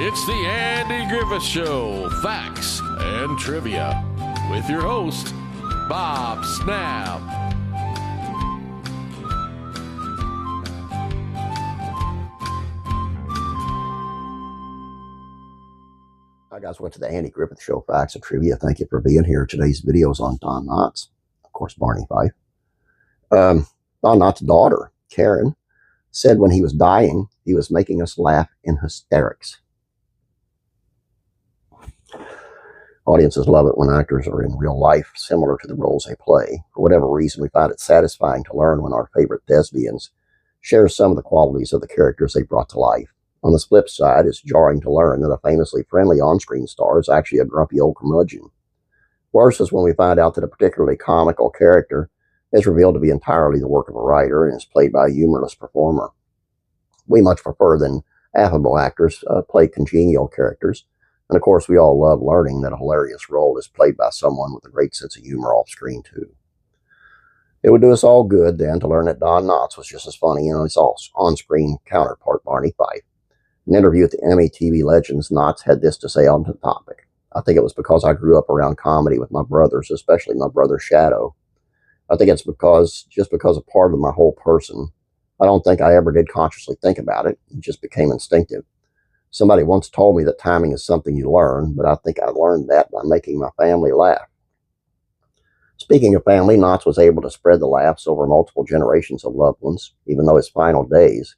It's the Andy Griffith Show, Facts and Trivia, with your host, Bob Snap. Hi guys, welcome to the Andy Griffith Show, Facts and Trivia. Thank you for being here. Today's video is on Don Knotts, of course, Barney Fife. Don Knotts' daughter, Karen, said when he was dying, he was making us laugh in hysterics. Audiences love it when actors are in real life, similar to the roles they play. For whatever reason, we find it satisfying to learn when our favorite thespians share some of the qualities of the characters they brought to life. On the flip side, it's jarring to learn that a famously friendly on-screen star is actually a grumpy old curmudgeon. Worse is when we find out that a particularly comical character is revealed to be entirely the work of a writer and is played by a humorless performer. We much prefer than affable actors play congenial characters. And of course, we all love learning that a hilarious role is played by someone with a great sense of humor off-screen too. It would do us all good then to learn that Don Knotts was just as funny as his on-screen counterpart, Barney Fife. In an interview with the metv legends, Knotts had this to say on the topic. I think it was because I grew up around comedy with my brothers, especially my brother Shadow. I think it's just because a part of my whole person. I don't think I ever did consciously think about it. It just became instinctive. Somebody once told me that timing is something you learn, but I think I learned that by making my family laugh. Speaking of family, Knotts was able to spread the laughs over multiple generations of loved ones, even though his final days.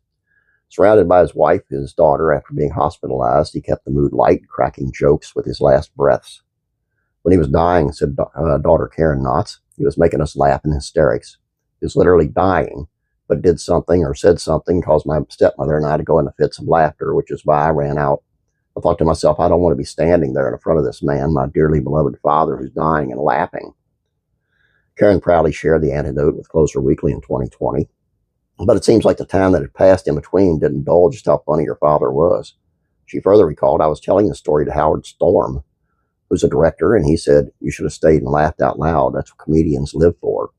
Surrounded by his wife, his daughter, after being hospitalized, he kept the mood light, cracking jokes with his last breaths. When he was dying, said daughter Karen Knotts, he was making us laugh in hysterics. He was literally dying, but did something or said something caused my stepmother and I to go into fits of laughter, which is why I ran out. I thought to myself, I don't want to be standing there in front of this man, my dearly beloved father, who's dying, and laughing. Karen proudly shared the anecdote with Closer Weekly in 2020. But it seems like the time that had passed in between didn't dull just how funny her father was. She further recalled, I was telling the story to Howard Storm, who's a director, and he said, you should have stayed and laughed out loud. That's what comedians live for.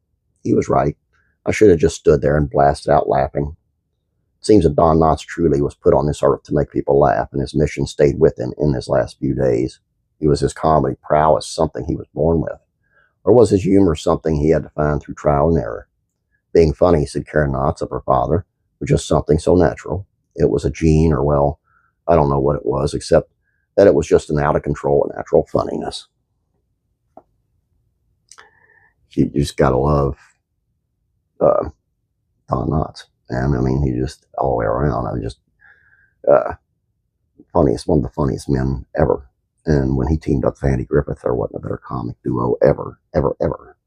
He was right. I should have just stood there and blasted out laughing. It seems that Don Knotts truly was put on this earth to make people laugh, and his mission stayed with him in his last few days. It was his comedy prowess something he was born with? Or was his humor something he had to find through trial and error? Being funny, said Karen Knotts of her father, was just something so natural. It was a gene, or well, I don't know what it was, except that it was just an out-of-control and natural funniness. You just gotta love Don Knotts. And I mean, he just all the way around. I mean, just funniest, one of the funniest men ever. And when he teamed up with Andy Griffith, there wasn't a better comic duo ever, ever, ever.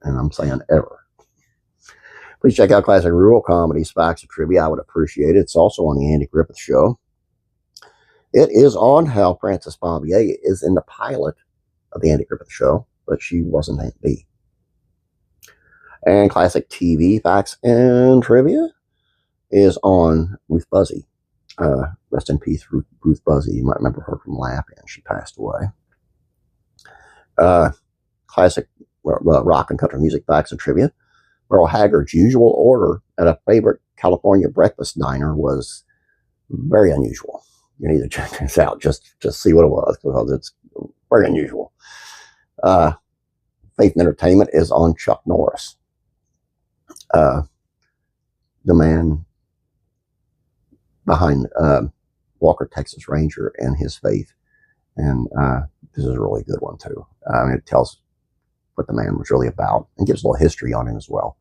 And I'm saying ever. Please check out classic rural comedies, Facts and Trivia. I would appreciate it. It's also on the Andy Griffith Show. It is on how Frances Bombier is in the pilot of the Andy Griffith Show, but she wasn't Aunt B. And classic TV, Facts and Trivia is on Ruth Buzzy. Rest in peace, Ruth Buzzy. You might remember her from Laugh-In. She passed away. Classic rock and country music, Facts and Trivia. Merle Haggard's usual order at a favorite California breakfast diner was very unusual. You need to check this out, just see what it was, because it's very unusual. Faith and Entertainment is on Chuck Norris. The man behind Walker, Texas Ranger, and his faith. And this is a really good one, too. It tells what the man was really about and gives a little history on him as well.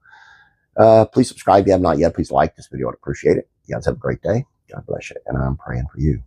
Please subscribe if you have not yet. Please like this video. I'd appreciate it. You guys have a great day. God bless you. And I'm praying for you.